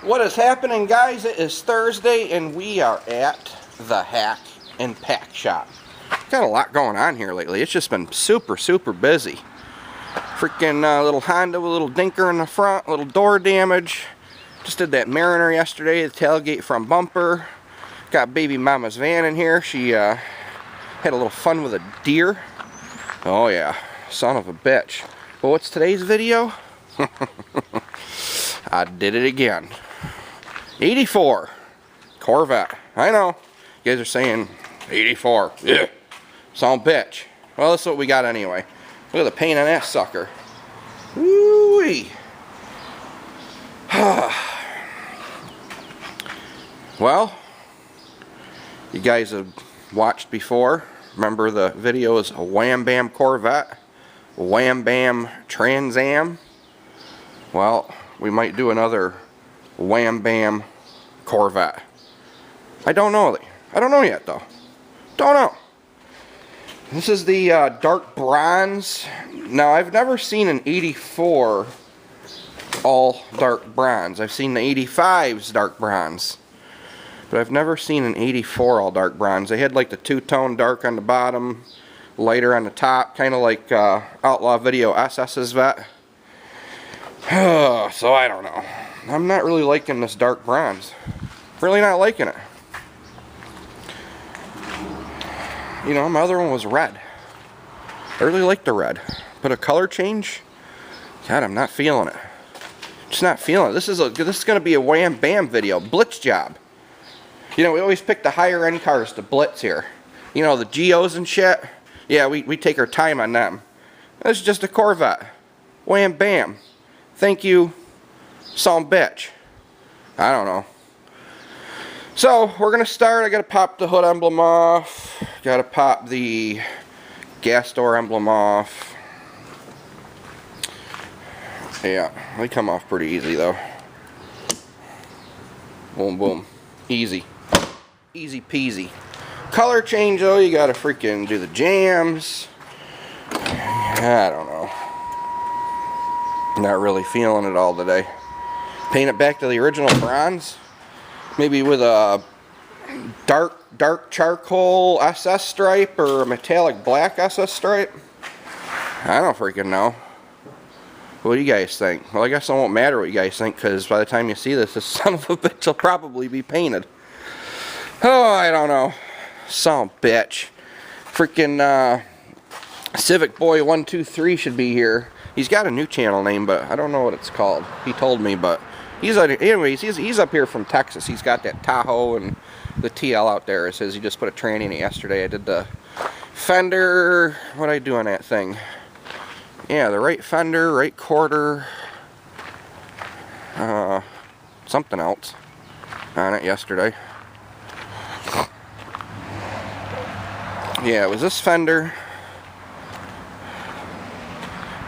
What is happening, guys? It is Thursday and we are at the Hack and Pack Shop. Got a lot going on here lately. It's just been super busy. Freaking little Honda with a little dinker in the front, little door damage. Just did that Mariner yesterday, the tailgate front bumper. Got baby mama's van in here. She had a little fun with a deer. Oh yeah, son of a bitch. But what's today's video? I did it again. 84 Corvette. I know. You guys are saying 84. Yeah. Son of a bitch. Well, that's what we got anyway. Look at the paint on that sucker. Woo-wee. Well, you guys have watched before. Remember the videos Wham Bam Corvette, Wham Bam Trans Am? Well, we might do another Wham Bam Corvette. I don't know. I don't know yet though. Don't know. This is the dark bronze. Now I've never seen an 84 all dark bronze. I've seen the 85's dark bronze. But I've never seen an 84 all dark bronze. They had like the two-tone dark on the bottom, lighter on the top, kind of like Outlaw Video SS's vet. So I don't know. I'm not really liking this dark bronze. Really not liking it. You know, my other one was red. I really like the red. But a color change? God, I'm not feeling it. Just not feeling it. This is going to be a Wham Bam video. Blitz job. You know, we always pick the higher end cars to blitz here. You know, the Geos and shit. Yeah, we take our time on them. This is just a Corvette. Wham Bam. Thank you, son of a bitch. I don't know. So, we're going to start. I got to pop the hood emblem off. Got to pop the gas door emblem off. Yeah, they come off pretty easy though. Boom, boom. Easy. Easy peasy. Color change though, you got to freaking do the jams. I don't know. Not really feeling it all today. Paint it back to the original bronze. Maybe with a dark charcoal SS stripe or a metallic black SS stripe. I don't freaking know. What do you guys think? Well, I guess it won't matter what you guys think, because by the time you see this son of a bitch will probably be painted. Oh, I don't know. Son of a bitch. Freaking Civic Boy 123 should be here. He's got a new channel name, but I don't know what it's called. He told me, but anyways, he's up here from Texas. He's got that Tahoe and the TL out there. It says he just put a tranny in it yesterday. I did the fender. What did I do on that thing? Yeah, the right fender, right quarter. Something else on it yesterday. Yeah, it was this fender,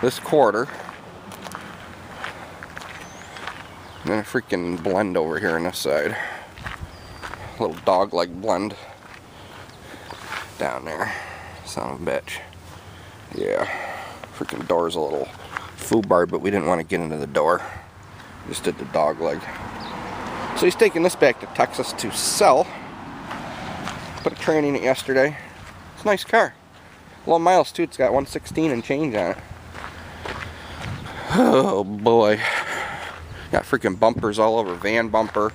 this quarter, and then a freaking blend over here on this side. A little dog leg blend down there. Son of a bitch. Yeah, freaking door's a little foobar, but we didn't want to get into the door. Just did the dog leg. So he's taking this back to Texas to sell. Put a tranny in it yesterday. It's a nice car. Low miles too. It's got 116 and change on it. Oh boy. Got freaking bumpers all over. Van bumper,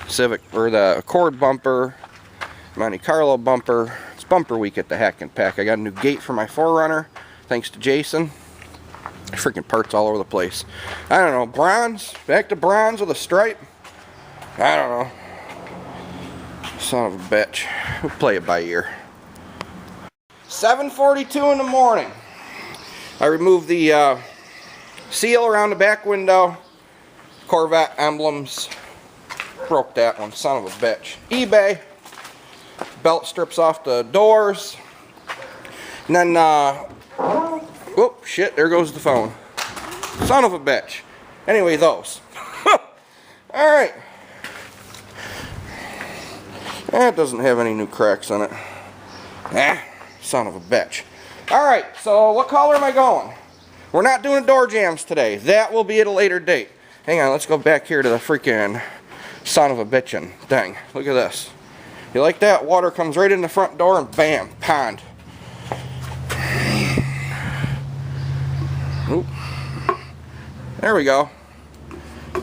Civic, or the Accord bumper, Monte Carlo bumper. It's bumper week at the Hack and Pack. I got a new gate for my 4Runner, thanks to Jason. Freaking parts all over the place. I don't know. Bronze? Back to bronze with a stripe? I don't know. Son of a bitch. We'll play it by ear. 7:42 in the morning. I removed the seal around the back window. Corvette emblems. Broke that one. Son of a bitch. eBay. Belt strips off the doors. And then, whoop, shit, there goes the phone. Son of a bitch. Anyway, those. Alright. That doesn't have any new cracks in it. Ah, son of a bitch. Alright, so what color am I going? We're not doing door jams today. That will be at a later date. hang on, let's go back here to the freaking son of a bitchin' thing. Look at this. You like that? Water comes right in the front door and bam, pond. Oop. There we go.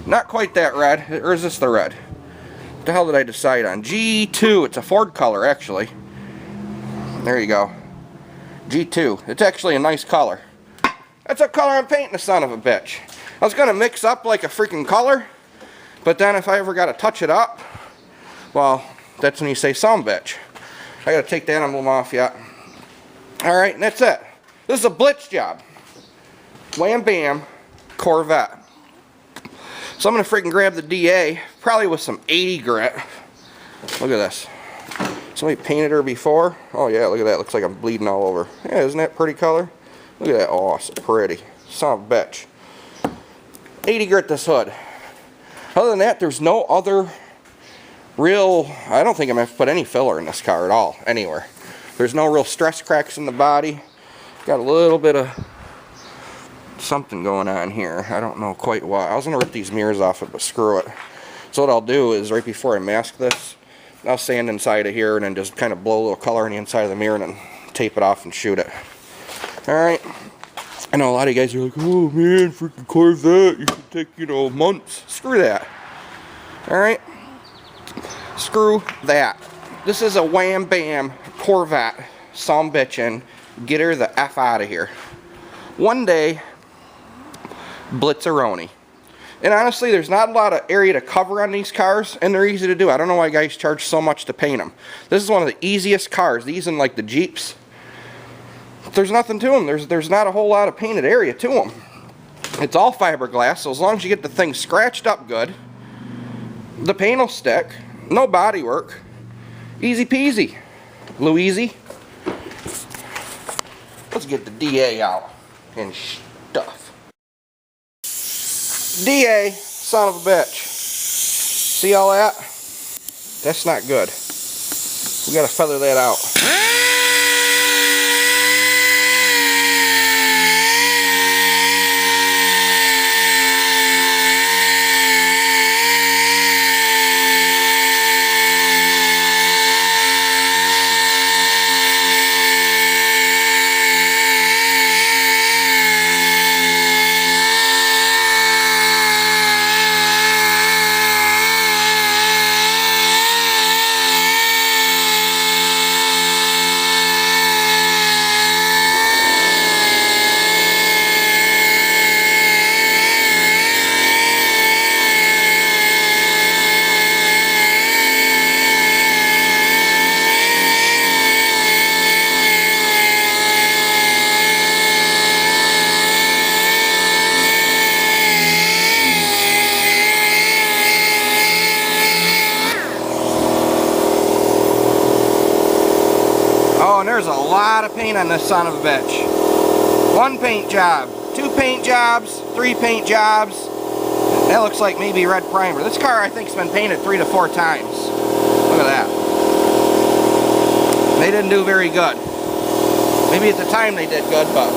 Not quite that red. Or is this the red? What the hell did I decide on? G2. It's a Ford color, actually. There you go. G2. It's actually a nice color. That's what color I'm painting, the son of a bitch. I was going to mix up like a freaking color, but then if I ever got to touch it up, well, that's when you say son of a bitch. I got to take that emblem off yet. Alright, and that's it. This is a blitz job. Wham Bam Corvette. So I'm going to freaking grab the DA, probably with some 80 grit. Look at this. Somebody painted her before. Oh yeah, look at that. Looks like I'm bleeding all over. Yeah, isn't that pretty color? Look at that. Oh, it's pretty. Son of a bitch. 80 grit this hood. Other than that, there's no other real... I don't think I'm going to have to put any filler in this car at all, anywhere. There's no real stress cracks in the body. Got a little bit of something going on here. I don't know quite why. I was going to rip these mirrors off it, but screw it. So what I'll do is, right before I mask this, I'll sand inside of here and then just kind of blow a little color on the inside of the mirror and then tape it off and shoot it. Alright. I know a lot of you guys are like, oh man, freaking Corvette, you should take, you know, months. Screw that. Alright? Screw that. This is a Wham Bam Corvette. Some bitchin'. Get her the F out of here. One day, Blitzeroni. And honestly, there's not a lot of area to cover on these cars, and they're easy to do. I don't know why guys charge so much to paint them. This is one of the easiest cars. These and like the Jeeps. There's nothing to them. There's not a whole lot of painted area to them. It's all fiberglass, so as long as you get the thing scratched up good, the paint will stick. No body work. Easy peasy. Louise. Let's get the DA out and stuff. DA, son of a bitch. See all that? That's not good. We gotta feather that out. Oh, and there's a lot of paint on this son of a bitch. One paint job, 2 paint jobs, 3 paint jobs. That looks like maybe red primer. This car I think's been painted 3 to 4 times. Look at that. They didn't do very good. Maybe at the time they did good, but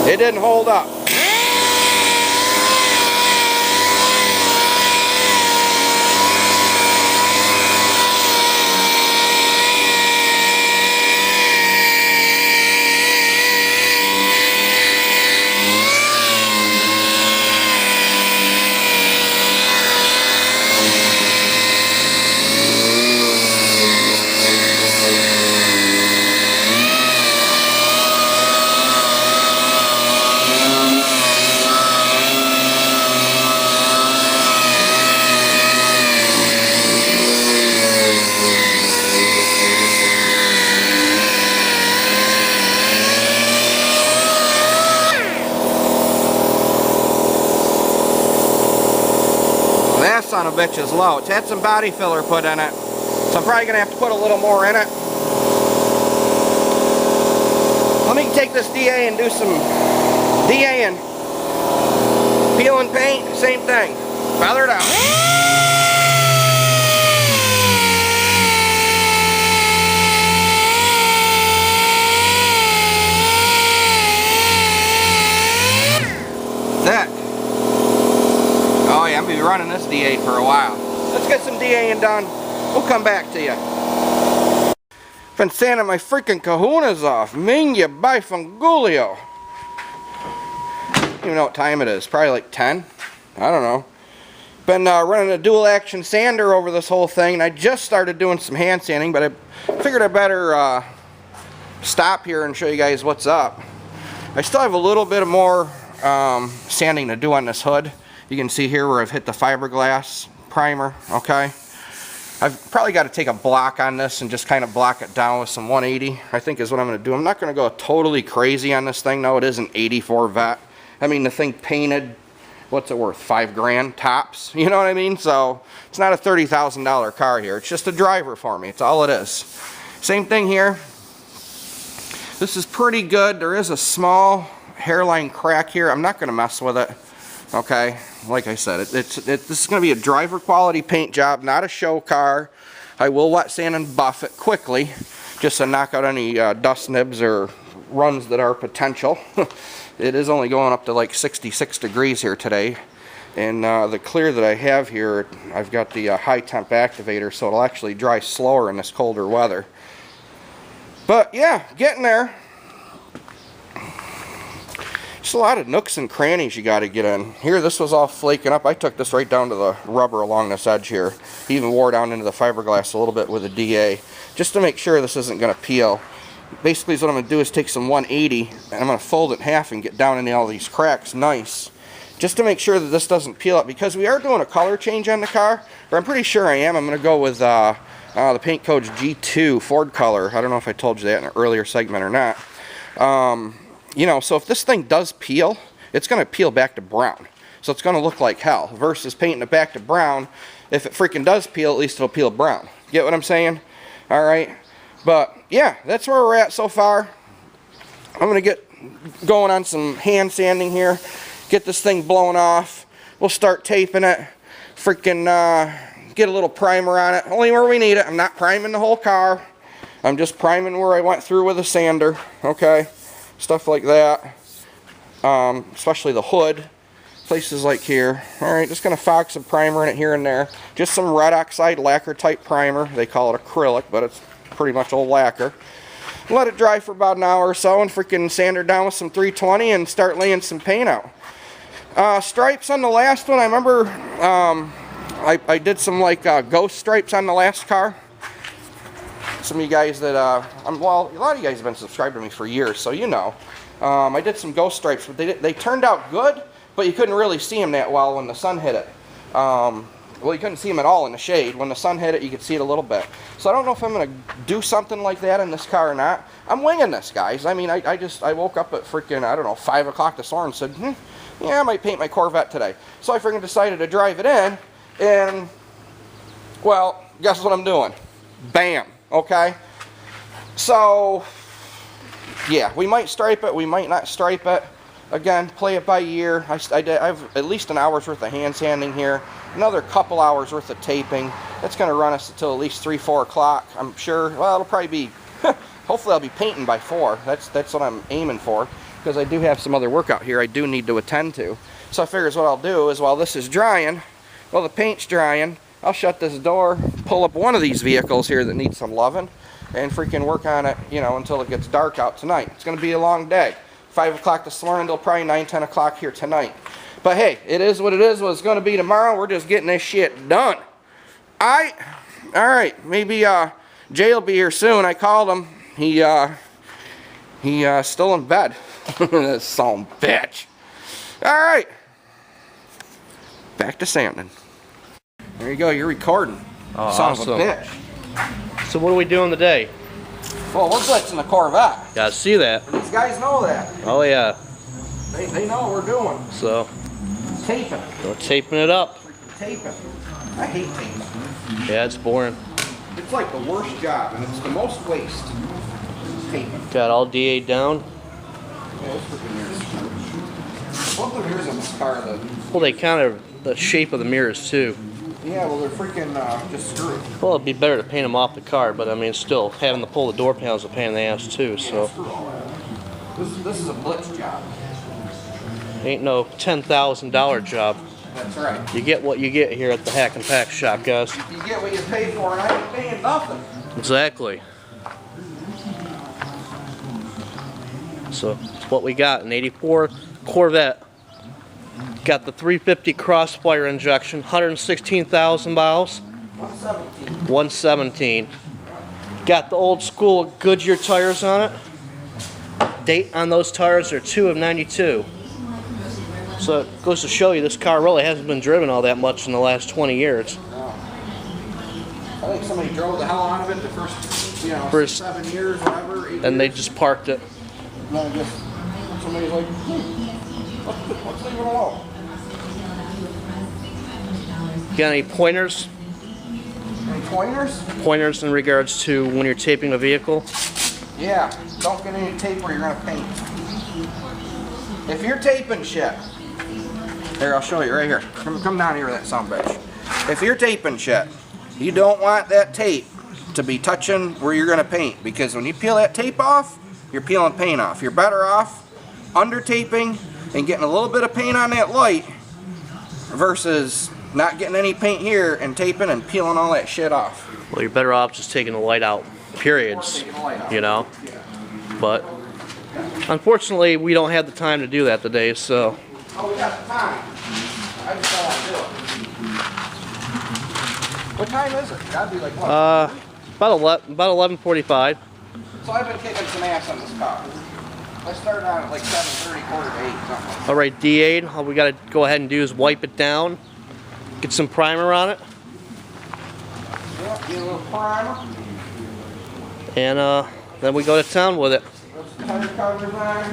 it didn't hold up. That son of a bitch is low. It's had some body filler put in it, so I'm probably going to have to put a little more in it. Let me take this DA and do some DA and peel and paint, same thing. Feather it out. That. Oh yeah, I'm DA for a while. Let's get some DAing done. We'll come back to you. Been sanding my freaking kahunas off. Minga bifangulio. I don't even know what time it is. Probably like 10. I don't know. Been running a dual action sander over this whole thing, and I just started doing some hand sanding, but I figured I better stop here and show you guys what's up. I still have a little bit more sanding to do on this hood. You can see here where I've hit the fiberglass primer, okay? I've probably got to take a block on this and just kind of block it down with some 180, I think is what I'm going to do. I'm not going to go totally crazy on this thing. No, it is an 84 Vet. I mean, the thing painted, what's it worth, $5 grand tops, you know what I mean? So it's not a $30,000 car here. It's just a driver for me. It's all it is. Same thing here. This is pretty good. There is a small hairline crack here. I'm not going to mess with it. Okay, like I said, this is going to be a driver quality paint job, not a show car. I will wet sand and buff it quickly just to knock out any dust nibs or runs that are potential. It is only going up to like 66 degrees here today, and the clear that I have here, I've got the high temp activator, so it'll actually dry slower in this colder weather. But yeah, getting there. Just a lot of nooks and crannies you got to get in. Here, this was all flaking up. I took this right down to the rubber along this edge here. Even wore down into the fiberglass a little bit with a DA, just to make sure this isn't going to peel. Basically, what I'm going to do is take some 180, and I'm going to fold it in half and get down into all these cracks nice, just to make sure that this doesn't peel up, because we are doing a color change on the car, or I'm pretty sure I am. I'm going to go with the paint code's G2 Ford color. I don't know if I told you that in an earlier segment or not. You know, so if this thing does peel, it's going to peel back to brown. So it's going to look like hell, versus painting it back to brown. If it freaking does peel, at least it'll peel brown. Get what I'm saying? Alright. But, yeah, that's where we're at so far. I'm going to get going on some hand sanding here. Get this thing blown off. We'll start taping it. Freaking get a little primer on it. Only where we need it. I'm not priming the whole car. I'm just priming where I went through with a sander. Okay? Stuff like that, especially the hood, places like here. Alright, just going to fog some primer in it here and there. Just some red oxide lacquer type primer. They call it acrylic, but it's pretty much old lacquer. Let it dry for about an hour or so and freaking sand her down with some 320 and start laying some paint out. Stripes on the last one, I remember I did some like ghost stripes on the last car. Some of you guys that, well, a lot of you guys have been subscribed to me for years, so you know. I did some ghost stripes, but they turned out good, but you couldn't really see them that well when the sun hit it. Well, you couldn't see them at all in the shade. When the sun hit it, you could see it a little bit. So I don't know if I'm going to do something like that in this car or not. I'm winging this, guys. I mean, I woke up at freaking, I don't know, 5 o'clock this morning and said, yeah, I might paint my Corvette today. So I freaking decided to drive it in, and, well, guess what I'm doing? Bam. Okay, so yeah, we might stripe it, we might not stripe it. Again, play it by ear. I have at least an hour's worth of hand sanding here, another couple hours worth of taping. That's going to run us until at least 3-4 o'clock, I'm sure. Well, it'll probably be, hopefully I'll be painting by 4. That's what I'm aiming for, because I do have some other work out here I do need to attend to. So I figure what I'll do is, while this is drying, while the paint's drying, I'll shut this door, pull up one of these vehicles here that needs some loving, and freaking work on it, you know, until it gets dark out tonight. It's going to be a long day. 5 o'clock this morning till probably 9-10 o'clock here tonight. But hey, it is what it is. What it's going to be tomorrow. We're just getting this shit done. Alright, maybe Jay will be here soon. I called him. He's still in bed. This son of a bitch. Alright. Back to sanding. There you go, you're recording. Oh, son awesome. of a bitch. So what are we doing today? Well, we're blitzing the Corvette. Gotta see that. These guys know that. Oh yeah. They know what we're doing. So Taping. we're taping it up. Taping. I hate taping. Yeah, it's boring. It's like the worst job, and it's the most waste. Taping. Got all DA'd down. Yeah, those freaking mirrors. Both the mirrors on this car, Well, they kind of the shape of the mirrors too. yeah, well, they're freaking just screwed. Well, it'd be better to paint them off the car, but I mean, still having to pull the door panels is a pain in the ass too. So Yeah, screw all that. This is a blitz job. ain't no $10,000 job. That's right. You get what you get here at the Hack and Pack shop, guys. You get what you pay for, and I ain't paying nothing. Exactly. So it's what we got, an 84 Corvette. Got the 350 crossfire injection, 116,000 miles. 117. 117. Got the old school Goodyear tires on it. Date on those tires are 2 of 92. So it goes to show you this car really hasn't been driven all that much in the last 20 years. I think somebody drove the hell out of it the first 7 years, whatever. 8 and years. they just parked it. And then I guess somebody's like, let's leave it alone. Got any pointers? Any pointers? Pointers in regards to when you're taping a vehicle? Yeah, don't get any tape where you're gonna paint. If you're taping shit, here, I'll show you right here. Come down here with that son of a bitch. If you're taping shit, you don't want that tape to be touching where you're gonna paint, because when you peel that tape off, you're peeling paint off. You're better off under taping and getting a little bit of paint on that light versus not getting any paint here and taping and peeling all that shit off. Well, you're better off just taking the light out, periods, you know? But unfortunately, we don't have the time to do that today, so. Oh, we got the time. I just don't want to do it. What time is it? Gotta be like what? About 11:45. So I've been kicking some ass on this car. I started on at like 7:30, quarter to 8, something like that. All right, D8, all we got to go ahead and do is wipe it down, get some primer on it, Yep, get a little primer. and then we go to town with it. Those tire covers on.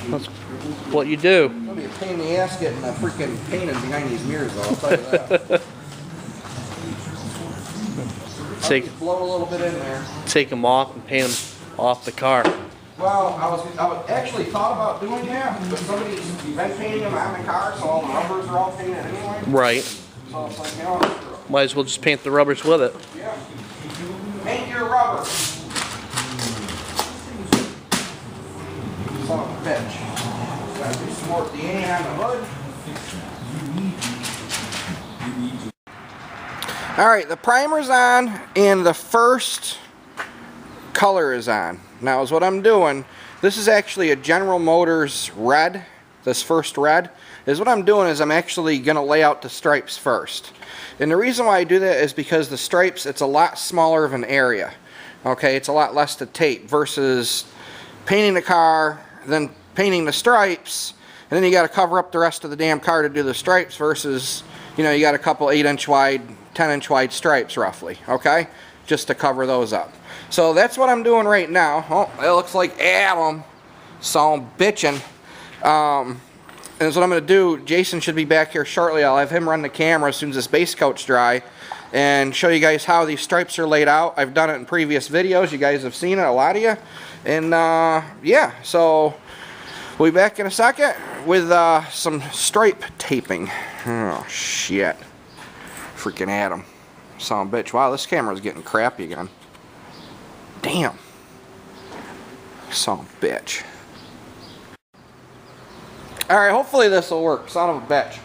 That's what you do. It's gonna be a pain in the ass getting the freaking painted behind these mirrors, though. I'll tell you that. I'll just blow a little bit in there. Take them off and paint them off the car. Well, I was actually thought about doing that, but somebody's been painting them on the car, so all the rubbers are all painted anyway. Right. So it's like, you know, screw it. Might as well just paint the rubbers with it. Yeah. Paint your rubber. Son of a bitch. Gotta do some more DNA on the hood. Alright, the primer's on and the first color is on. Now is what I'm doing, this is actually a General Motors red. This first red is what I'm doing is I'm actually going to lay out the stripes first. And the reason why I do that is because the stripes, it's a lot smaller of an area. Okay, it's a lot less to tape versus painting the car, then painting the stripes, and then you got to cover up the rest of the damn car to do the stripes versus, you know, you got a couple 8-inch wide, 10-inch wide stripes roughly, okay? Just to cover those up. So that's what I'm doing right now. Oh, it looks like Adam. So I'm bitching. And that's what I'm going to do. Jason should be back here shortly. I'll have him run the camera as soon as this base coat's dry and show you guys how these stripes are laid out. I've done it in previous videos. You guys have seen it, a lot of you. And yeah, so we'll be back in a second with some stripe taping. Oh, shit. Freaking Adam. Son of a bitch. Wow, this camera's getting crappy again. Damn. Son of a bitch. Alright, hopefully this will work. Son of a bitch.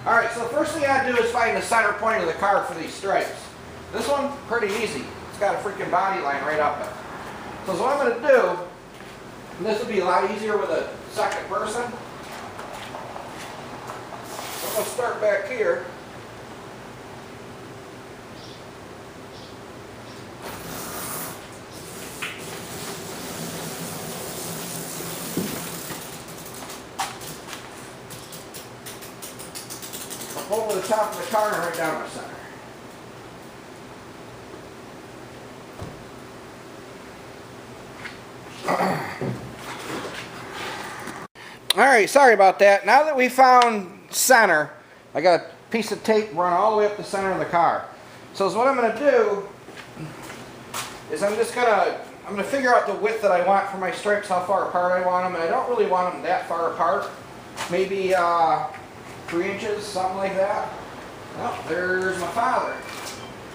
Alright, so the first thing I gotta do is find the center point of the car for these stripes. This one, pretty easy. It's got a freaking body line right up it. So what I'm gonna do, and this will be a lot easier with a second person. I'm gonna start back here. Over the top of the car and right down the center. Alright, sorry about that. Now that we found center, I got a piece of tape run all the way up the center of the car. So what I'm going to do is I'm going to figure out the width that I want for my stripes, how far apart I want them, and I don't really want them that far apart. Maybe 3 inches, something like that. Well, there's my father.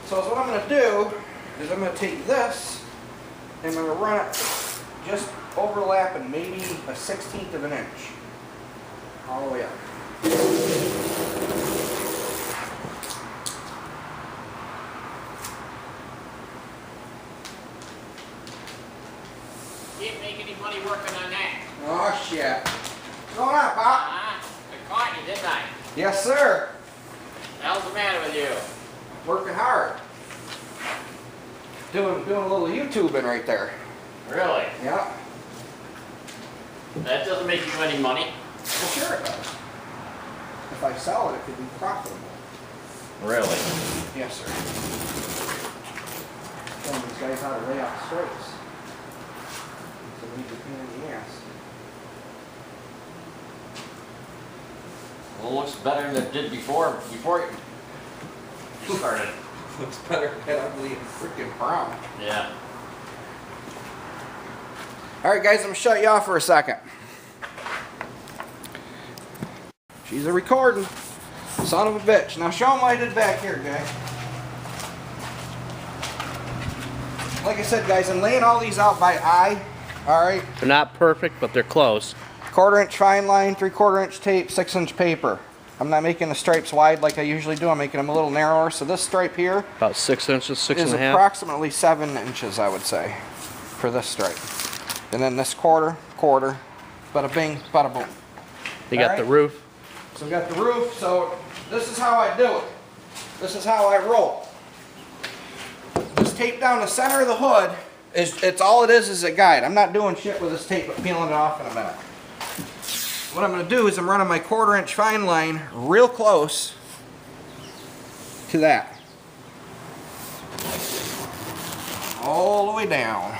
So what I'm going to do is I'm going to take this and I'm going to run it just overlapping maybe a 1/16 of an inch all the way up. any money working on that. Oh shit. What's going on, Pop? I caught you, didn't I? Yes, sir. How's the matter with you? Working hard. Doing a little YouTubing right there. Really? Yeah. That doesn't make you any money. Well, sure it does. If I sell it, it could be profitable. Really? Yes, sir. Telling these guys how to lay out stripes. So we need to pain in the ass. Well, it looks better than it did before you started. Looks better than ugly and freaking brown. Yeah. Alright guys, I'm gonna shut you off for a second. She's a recording. Son of a bitch. Now show them what I did back here, guys. Like I said, guys, I'm laying all these out by eye. Alright. They're not perfect, but they're close. 1/4 inch fine line, 3/4 inch tape, 6 inch paper. I'm not making the stripes wide like I usually do. I'm making them a little narrower. So this stripe here About 6 inches, six is and a half. approximately 7 inches, I would say, for this stripe. And then this quarter, bada bing, bada boom. You got All the right. roof. So we got the roof. So this is how I do it. This is how I roll. This tape down the center of the hood it's all it is a guide. I'm not doing shit with this tape, but peeling it off in a minute. What I'm going to do is I'm running my 1/4 inch fine line real close to that. All the way down.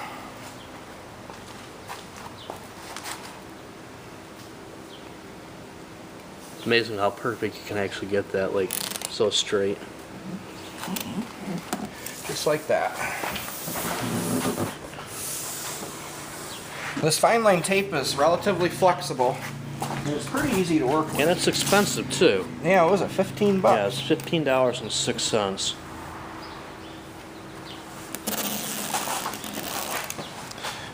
It's amazing how perfect you can actually get that, like, so straight. Just like that. This fine line tape is relatively flexible. And it's pretty easy to work with. And it's expensive, too. Yeah, what was it, 15 bucks? Yeah, it's $15.06.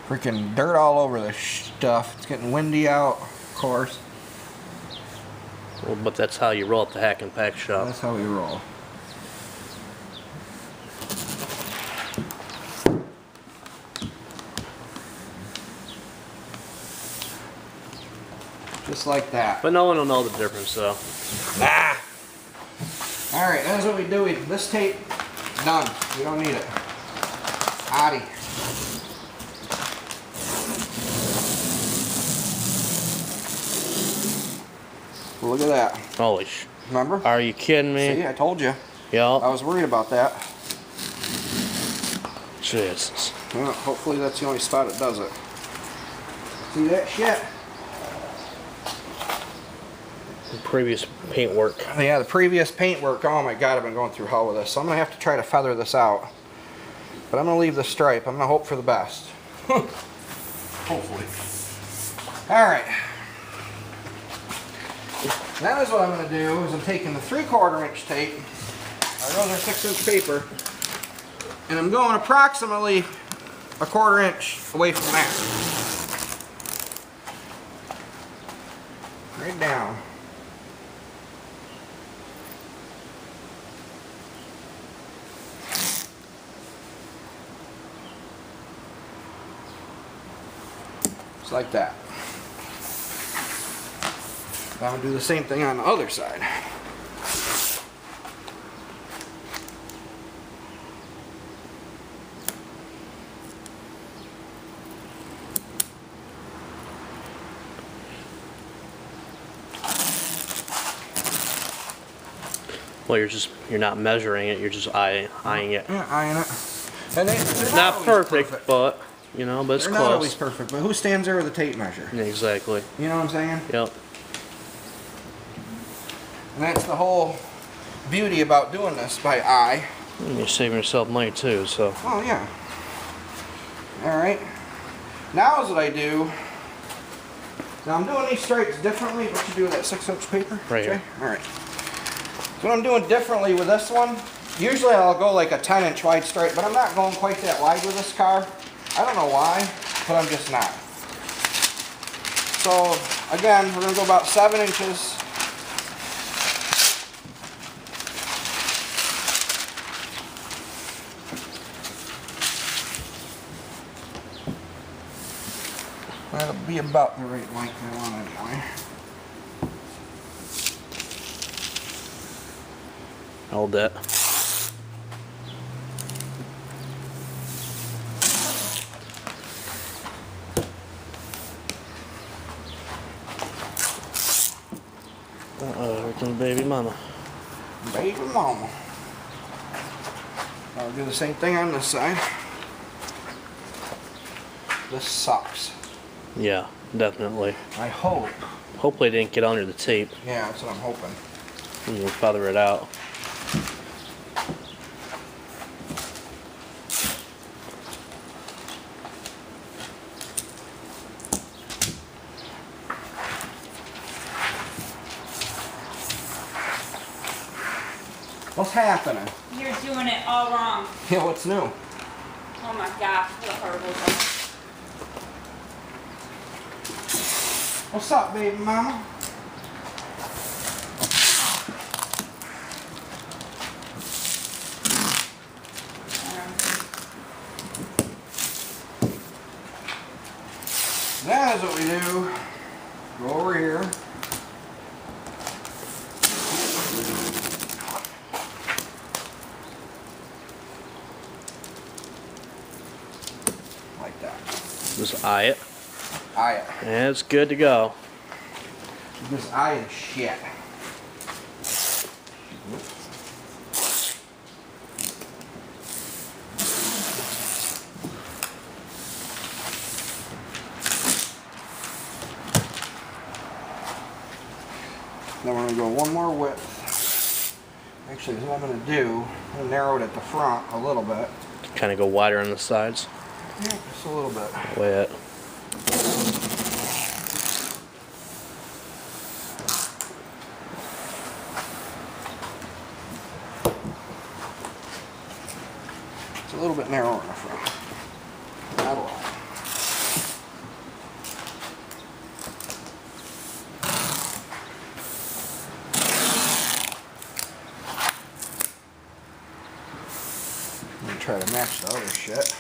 Freaking dirt all over this stuff. It's getting windy out, of course. Well, but that's how you roll at the hack and pack shop. That's how we roll. Just like that. But no one will know the difference, though. Ah! Alright, that's what we do. This tape, done. We don't need it. Addy. Look at that. Holy sh... Remember? Are you kidding me? See, I told you. I Yup. was worried about that. Jesus. Well, hopefully that's the only spot it does it. See that shit? The previous paint work. Yeah, the previous paint work. Oh my god, I've been going through hell with this. So I'm going to have to try to feather this out. But I'm going to leave the stripe. I'm going to hope for the best. Hopefully. Alright. Now is what I'm going to do is I'm taking the 3/4 inch tape. Those are 6 inch paper. And I'm going approximately 1/4 inch away from that. Right down. Just like that. I'm going to do the same thing on the other side. Well, you're not measuring it, you're just eyeing it. Yeah, eyeing it. And they're Not always perfect, but, you know, but it's they're close. not always perfect, but who stands there with a tape measure? Yeah, exactly. You know what I'm saying? Yep. And that's the whole beauty about doing this by eye. And you're saving yourself money too, so. Oh, yeah. Alright. Now is what I do. Now I'm doing these stripes differently. What you do with that 6 inch paper? Right here. Alright. So what I'm doing differently with this one, usually I'll go like a 10 inch wide stripe, but I'm not going quite that wide with this car. I don't know why, but I'm just not. So again, we're going to go about 7 inches. That'll be about the right length I want anyway. Hold that. Uh-oh, here comes baby mama. Baby mama. I'll do the same thing on this side. This sucks. Yeah, definitely. I hope. Hopefully it didn't get under the tape. Yeah, that's what I'm hoping. And we'll feather it out. What's happening? You're doing it all wrong. Yeah, what's new? Oh my gosh, what a horrible job. What's up, baby mama? That is what we do. Go over here. Like that. Just eye it. Eye it. And it's good to go. This eye is shit. Then we're going to go one more width. Actually, what I'm going to do, I'm going to narrow it at the front a little bit. Kind of go wider on the sides. Yeah, just a little bit. Way it. It's a little bit narrower in the front. Not a lot. I'm gonna try to match the other shit.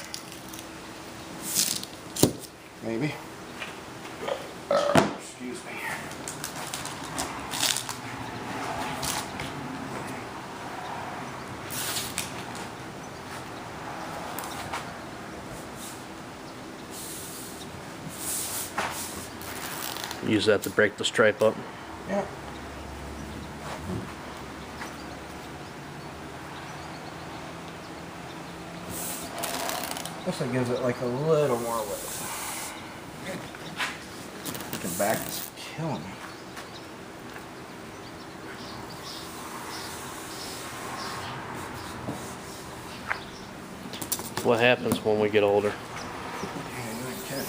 Maybe. Excuse me. Use that to break the stripe up. Yeah. This one gives it like a little more width. Looking back is killing me. What happens when we get older? Yeah, you ain't kidding.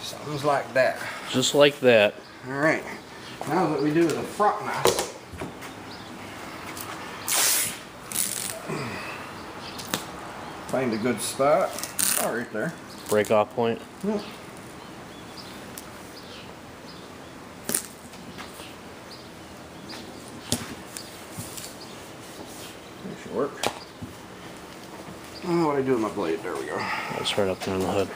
Something's like that. Just like that. Alright, now what we do is the front mess. Find a good spot. Oh, right there. Break off point. Yeah. That should work. Oh, what do I do with my blade? There we go. That's right up there on the hood.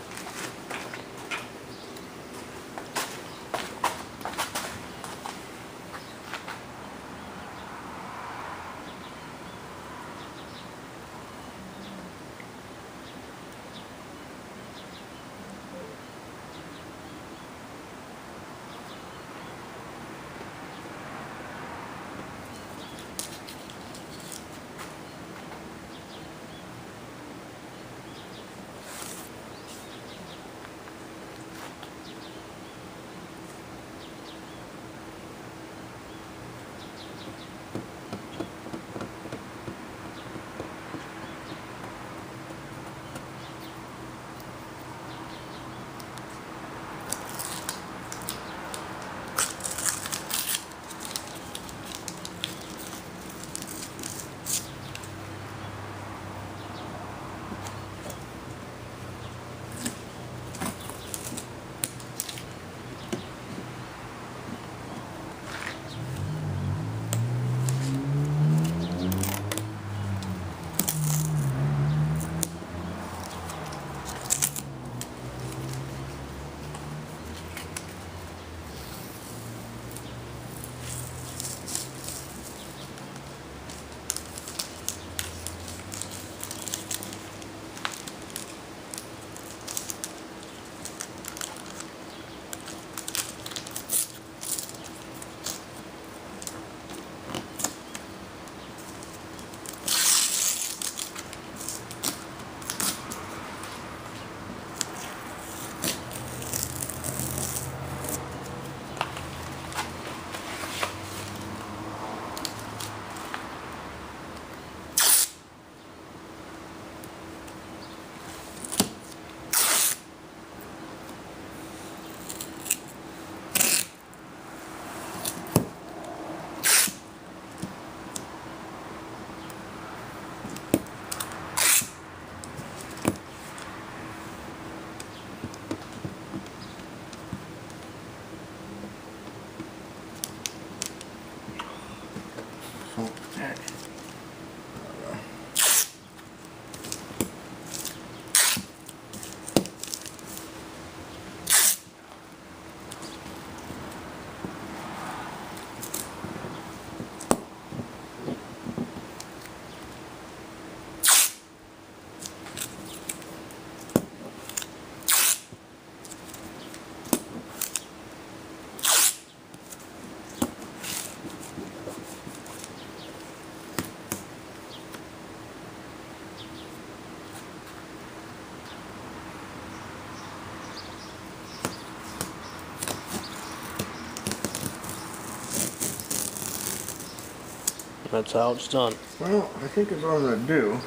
That's how it's done. Well, I think it's what I'm going to do,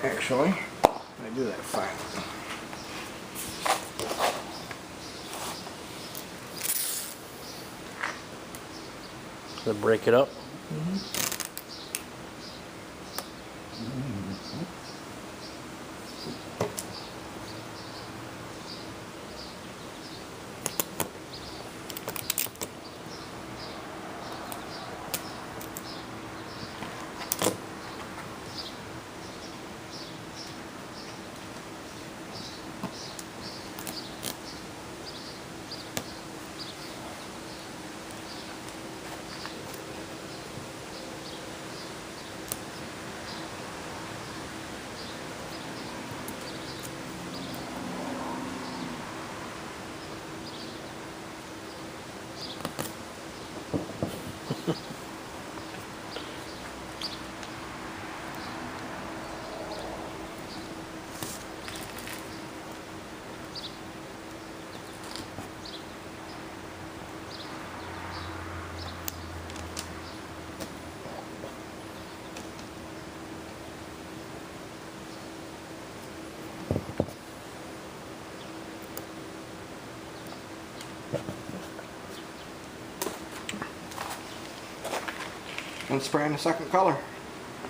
actually. I do that fine. Then break it up. And spray in the second color.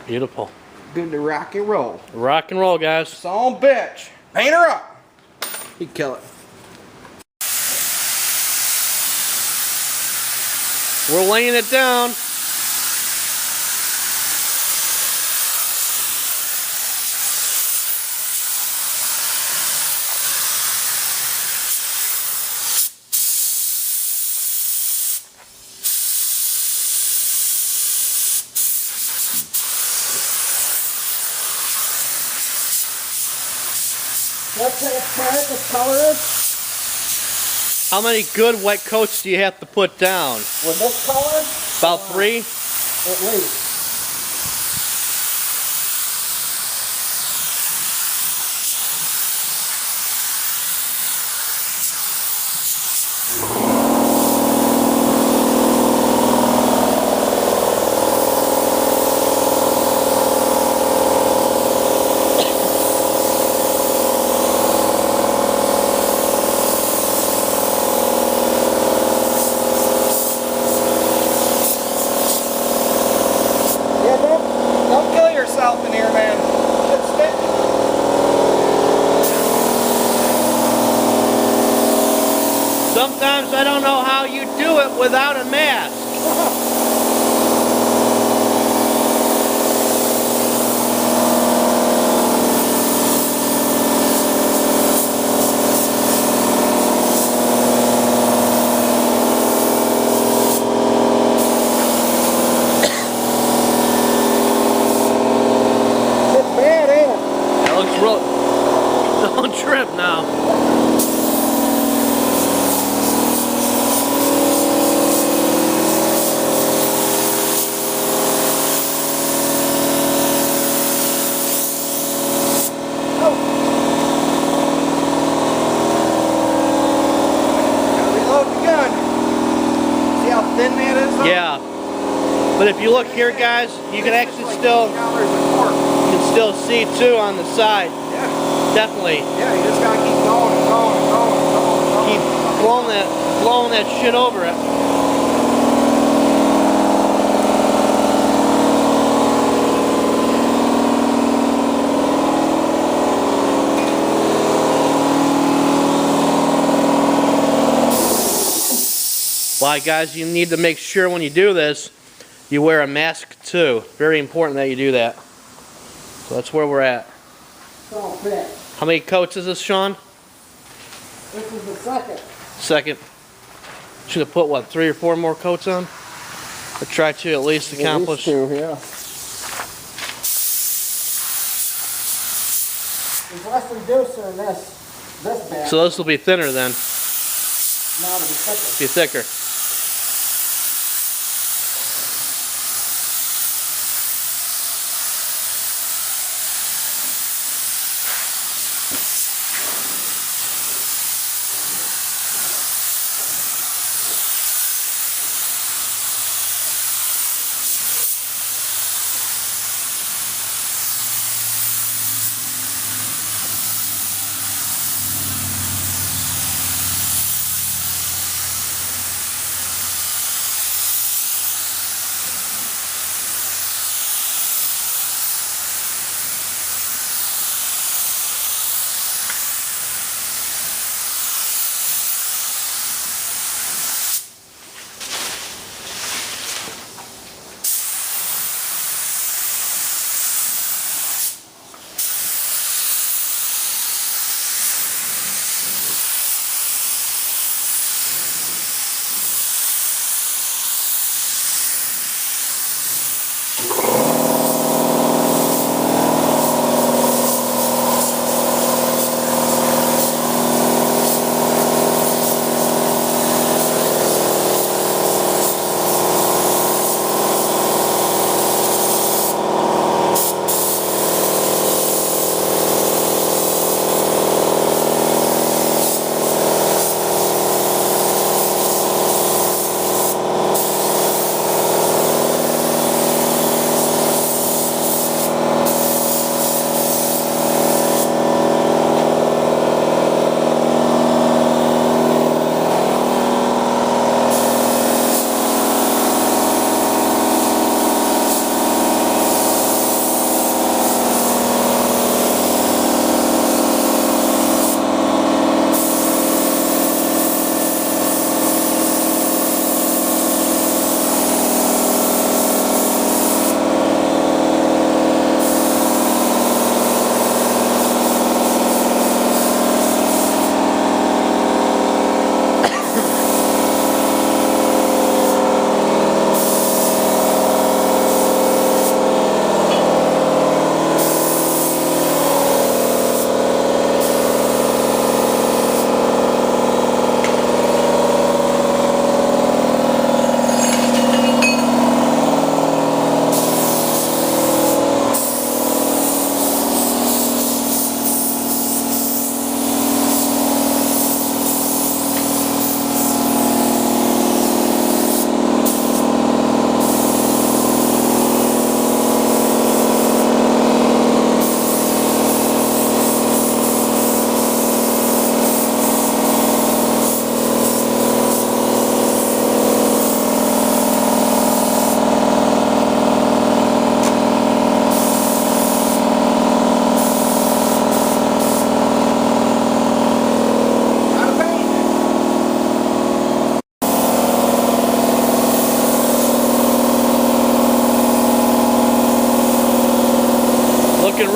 Beautiful. Good to rock and roll. Rock and roll, guys. Son bitch. Paint her up. You kill it. We're laying it down. What transparent this color is? How many good wet coats do you have to put down? With this color? About 3? At least. Don't kill yourself in here, man. It's spitting. Sometimes I don't know how you do it without a mask. It's bad, ain't it? That looks real. Don't trip now. Gotta reload the gun. See how thin that is? Though? Yeah. But if you look here, guys, you can actually still see too on the side. Yeah. Definitely. Yeah, you just gotta keep going and going and going and going and going. Keep blowing that shit over it. Why, guys, you need to make sure when you do this, you wear a mask too. Very important that you do that. So that's where we're at. Don't fit. How many coats is this, Sean? This is the second. Second. Should have put, what, 3 or 4 more coats on? Or try to at least accomplish. These two, yeah. There's less reducer in this batch. So this will be thinner then. Now it'll be thicker. Be thicker.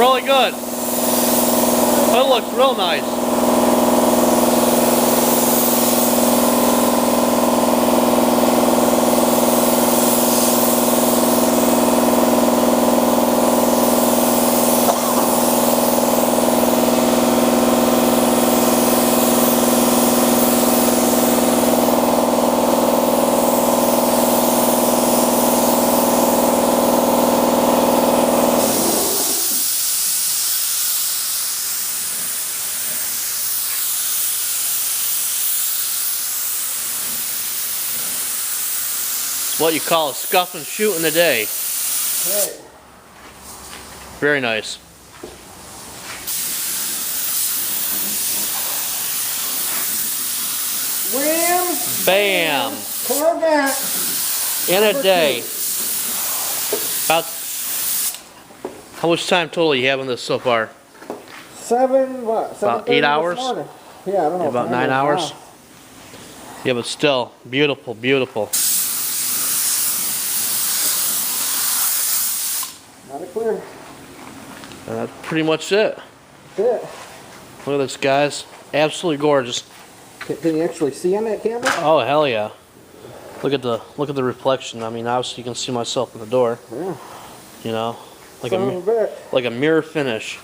really good. It looks real nice. It's what you call a scuff and shoot in a day. Right. Very nice. Wham Bam! Corvette. In a day. About how much time total you have on this so far? About 8 hours? Yeah, I don't know. About 9 hours? Yeah, but still, beautiful, beautiful. Not a clear. And that's pretty much it. That's it. Look at this, guys. Absolutely gorgeous. Can you actually see on that camera? Oh, hell yeah. Look at the reflection. I mean, obviously you can see myself in the door. Yeah. You know, like a like a mirror finish.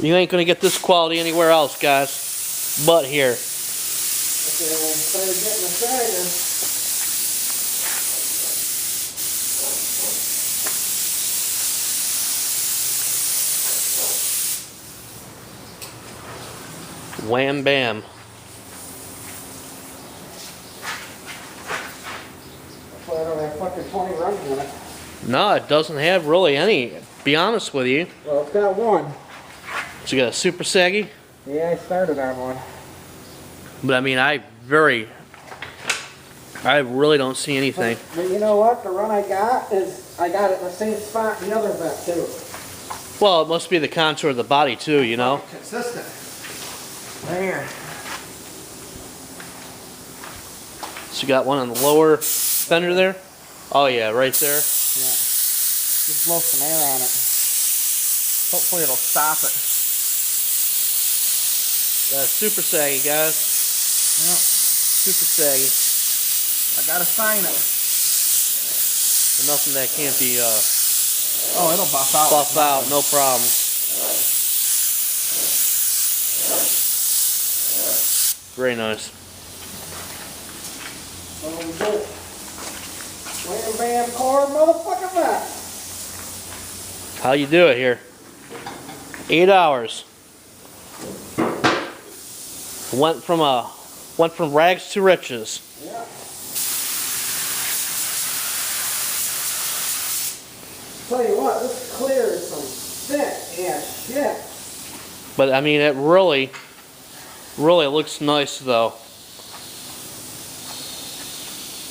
You ain't gonna get this quality anywhere else, guys, but here. Okay, well, started getting the cider. Wham bam. That's why I don't have fucking 20 runs in it. No, it doesn't have really any. Be honest with you. Well, it's got one. So you got a super saggy, Yeah, I started on one. but I mean, I really don't see anything. But you know what? The run I got is, I got it in the same spot in the other vet too. Well, it must be the contour of the body too, you know. Consistent. There. So you got one on the lower fender there. Oh yeah, right there. Yeah. Just blow some air on it. Hopefully it'll stop it. Got a super saggy, guys. Yep. Super saggy. I gotta sign it. And nothing that can't be Oh, it'll buff out. buff out, no problem. Very nice. Wham Bam Corvette, motherfucking that. How you do it here? 8 hours. Went from rags to riches. Yeah. Tell you what, this clear is some thick ass shit. But I mean, it really looks nice though.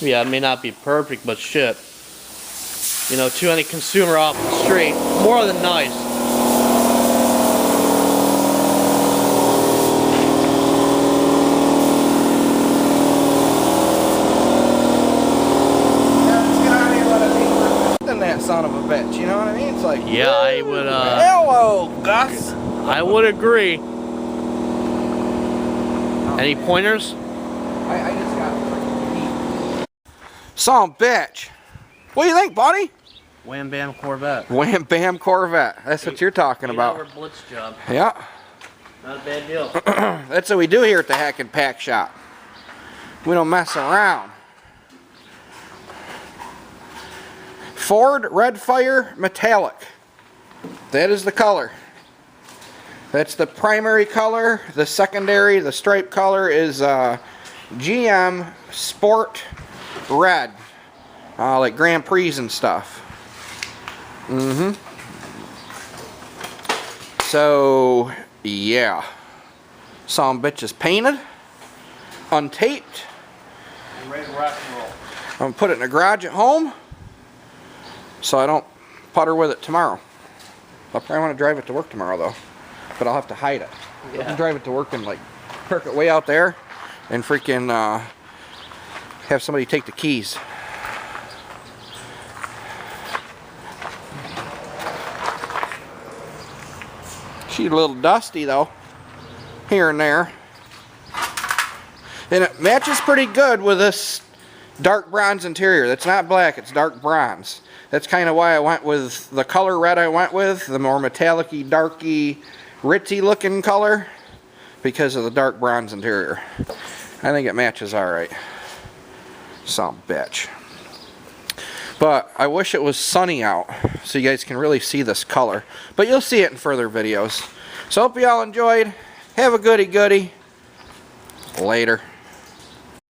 Yeah, it may not be perfect, but shit. You know, to any consumer off the street, more than nice. That son of a bitch, you know what I mean? It's like, Yeah, I would. hello, Gus. I would agree. Any pointers? I just got freaking beat. Son of a bitch. What do you think, buddy? Wham Bam Corvette. Wham Bam Corvette. That's what you're talking about. 8-hour blitz job. Yeah. Not a bad deal. That's what we do here at the Hack and Pack Shop. We don't mess around. Ford Red Fire Metallic. That is the color. That's the primary color. The secondary, the stripe color is GM Sport Red. Like Grand Prix and stuff. So, yeah. Some bitch is painted, untaped. I'm ready to rock and roll. I'm gonna put it in the garage at home so I don't putter with it tomorrow. I'll probably want to drive it to work tomorrow though, but I'll have to hide it. I can drive it to work and like park it way out there and freaking have somebody take the keys. She's a little dusty though, here and there. And it matches pretty good with this dark bronze interior. That's not black, it's dark bronze. That's kind of why I went with the color red I went with, the more metallic-y, darky, ritzy looking color, because of the dark bronze interior. I think it matches alright. Some bitch. But I wish it was sunny out so you guys can really see this color. But you'll see it in further videos. So hope you all enjoyed. Have a goody goody. Later.